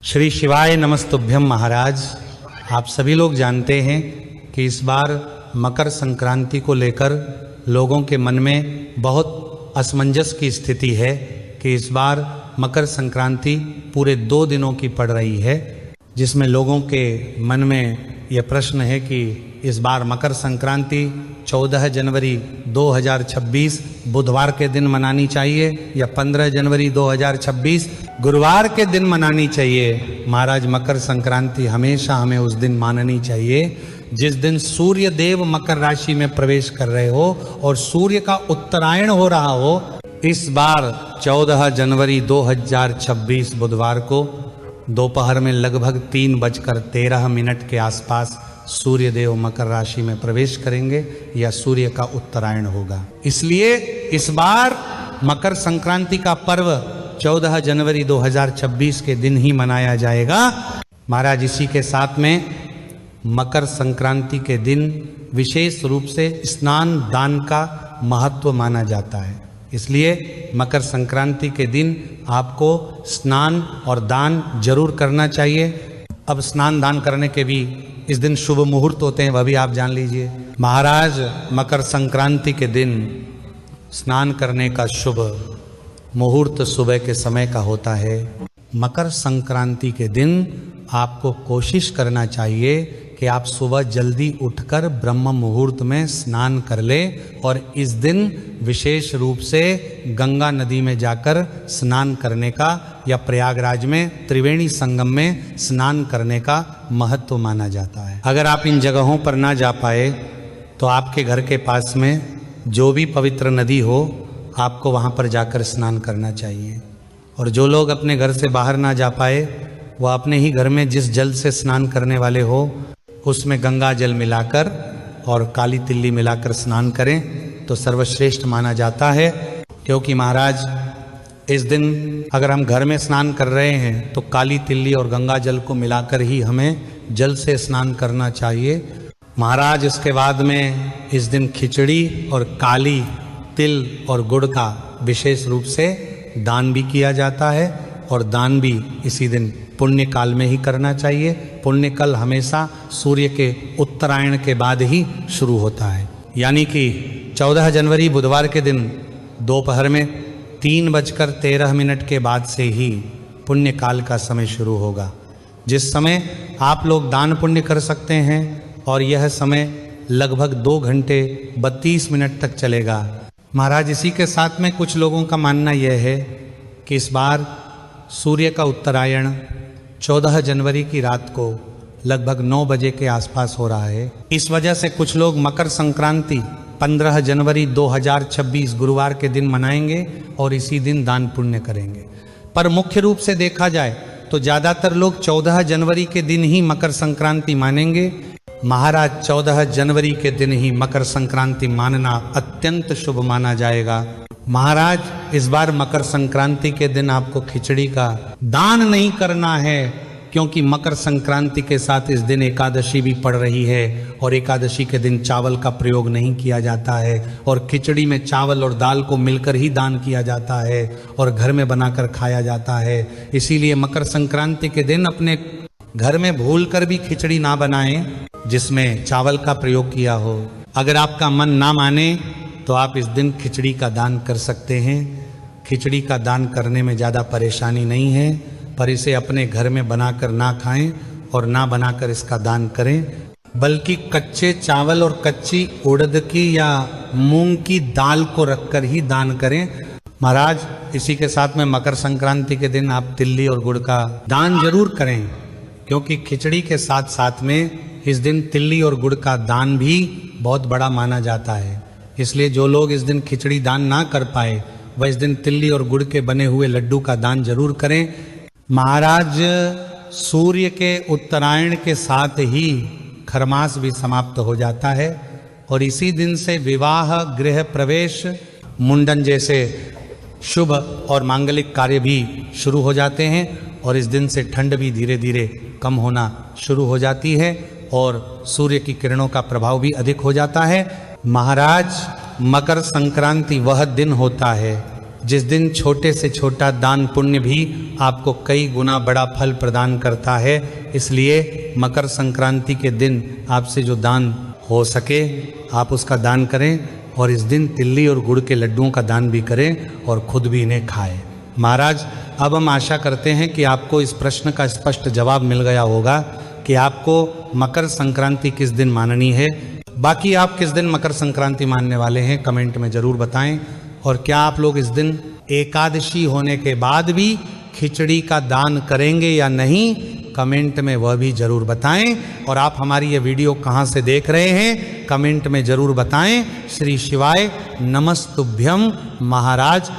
श्री शिवाय नमस्तुभ्यम महाराज। आप सभी लोग जानते हैं कि इस बार मकर संक्रांति को लेकर लोगों के मन में बहुत असमंजस की स्थिति है कि इस बार मकर संक्रांति पूरे 2 दिनों की पड़ रही है, जिसमें लोगों के मन में यह प्रश्न है कि इस बार मकर संक्रांति 14 जनवरी 2026 बुधवार के दिन मनानी चाहिए या 15 जनवरी 2026 गुरुवार के दिन मनानी चाहिए। महाराज, मकर संक्रांति हमेशा हमें उस दिन माननी चाहिए जिस दिन सूर्य देव मकर राशि में प्रवेश कर रहे हो और सूर्य का उत्तरायण हो रहा हो। इस बार 14 जनवरी 2026 बुधवार को दोपहर में लगभग 3:13 के आसपास सूर्य देव मकर राशि में प्रवेश करेंगे या सूर्य का उत्तरायण होगा। इसलिए इस बार मकर संक्रांति का पर्व 14 जनवरी 2026 के दिन ही मनाया जाएगा। महाराज, इसी के साथ में मकर संक्रांति के दिन विशेष रूप से स्नान दान का महत्व माना जाता है। इसलिए मकर संक्रांति के दिन आपको स्नान और दान जरूर करना चाहिए। अब स्नान दान करने के भी इस दिन शुभ मुहूर्त होते हैं, वह भी आप जान लीजिए। महाराज, मकर संक्रांति के दिन स्नान करने का शुभ मुहूर्त सुबह के समय का होता है। मकर संक्रांति के दिन आपको कोशिश करना चाहिए कि आप सुबह जल्दी उठकर ब्रह्म मुहूर्त में स्नान कर ले और इस दिन विशेष रूप से गंगा नदी में जाकर स्नान करने का या प्रयागराज में त्रिवेणी संगम में स्नान करने का महत्व माना जाता है। अगर आप इन जगहों पर ना जा पाए तो आपके घर के पास में जो भी पवित्र नदी हो, आपको वहाँ पर जाकर स्नान करना चाहिए। और जो लोग अपने घर से बाहर ना जा पाए, वह अपने ही घर में जिस जल से स्नान करने वाले हो उसमें गंगा जल मिलाकर और काली तिल्ली मिलाकर स्नान करें तो सर्वश्रेष्ठ माना जाता है। क्योंकि महाराज, इस दिन अगर हम घर में स्नान कर रहे हैं तो काली तिल्ली और गंगा जल को मिलाकर ही हमें जल से स्नान करना चाहिए। महाराज, इसके बाद में इस दिन खिचड़ी और काली तिल और गुड़ का विशेष रूप से दान भी किया जाता है और दान भी इसी दिन पुण्य काल में ही करना चाहिए। पुण्य काल हमेशा सूर्य के उत्तरायण के बाद ही शुरू होता है, यानी कि 14 जनवरी बुधवार के दिन दोपहर में 3:13 के बाद से ही पुण्य काल का समय शुरू होगा, जिस समय आप लोग दान पुण्य कर सकते हैं। और यह समय लगभग 2 घंटे 32 मिनट तक चलेगा। महाराज, इसी के साथ में कुछ लोगों का मानना यह है कि इस बार सूर्य का उत्तरायण 14 जनवरी की रात को लगभग 9 बजे के आसपास हो रहा है। इस वजह से कुछ लोग मकर संक्रांति 15 जनवरी 2026 गुरुवार के दिन मनाएंगे और इसी दिन दान पुण्य करेंगे। पर मुख्य रूप से देखा जाए तो ज़्यादातर लोग 14 जनवरी के दिन ही मकर संक्रांति मानेंगे। महाराज, 14 जनवरी के दिन ही मकर संक्रांति मानना अत्यंत शुभ माना जाएगा। महाराज, इस बार मकर संक्रांति के दिन आपको खिचड़ी का दान नहीं करना है, क्योंकि मकर संक्रांति के साथ इस दिन एकादशी भी पड़ रही है और एकादशी के दिन चावल का प्रयोग नहीं किया जाता है और खिचड़ी में चावल और दाल को मिलकर ही दान किया जाता है और घर में बनाकर खाया जाता है। इसीलिए मकर संक्रांति के दिन अपने घर में भूलकर भी खिचड़ी ना बनाएं जिसमें चावल का प्रयोग किया हो। अगर आपका मन ना माने तो आप इस दिन खिचड़ी का दान कर सकते हैं। खिचड़ी का दान करने में ज़्यादा परेशानी नहीं है, पर इसे अपने घर में बनाकर ना खाएं और ना बनाकर इसका दान करें, बल्कि कच्चे चावल और कच्ची उड़द की या मूंग की दाल को रखकर ही दान करें। महाराज, इसी के साथ में मकर संक्रांति के दिन आप तिल्ली और गुड़ का दान जरूर करें, क्योंकि खिचड़ी के साथ साथ में इस दिन तिल्ली और गुड़ का दान भी बहुत बड़ा माना जाता है। इसलिए जो लोग इस दिन खिचड़ी दान ना कर पाए, वह इस दिन तिल्ली और गुड़ के बने हुए लड्डू का दान जरूर करें। महाराज, सूर्य के उत्तरायण के साथ ही खरमास भी समाप्त हो जाता है और इसी दिन से विवाह, गृह प्रवेश, मुंडन जैसे शुभ और मांगलिक कार्य भी शुरू हो जाते हैं और इस दिन से ठंड भी धीरे धीरे कम होना शुरू हो जाती है और सूर्य की किरणों का प्रभाव भी अधिक हो जाता है। महाराज, मकर संक्रांति वह दिन होता है जिस दिन छोटे से छोटा दान पुण्य भी आपको कई गुना बड़ा फल प्रदान करता है। इसलिए मकर संक्रांति के दिन आपसे जो दान हो सके आप उसका दान करें और इस दिन तिल्ली और गुड़ के लड्डुओं का दान भी करें और खुद भी इन्हें खाएं। महाराज, अब हम आशा करते हैं कि आपको इस प्रश्न का स्पष्ट जवाब मिल गया होगा कि आपको मकर संक्रांति किस दिन माननी है। बाकी आप किस दिन मकर संक्रांति मानने वाले हैं कमेंट में ज़रूर बताएं। और क्या आप लोग इस दिन एकादशी होने के बाद भी खिचड़ी का दान करेंगे या नहीं, कमेंट में वह भी ज़रूर बताएं। और आप हमारी ये वीडियो कहाँ से देख रहे हैं कमेंट में ज़रूर बताएं। श्री शिवाय नमस्तुभ्यम महाराज।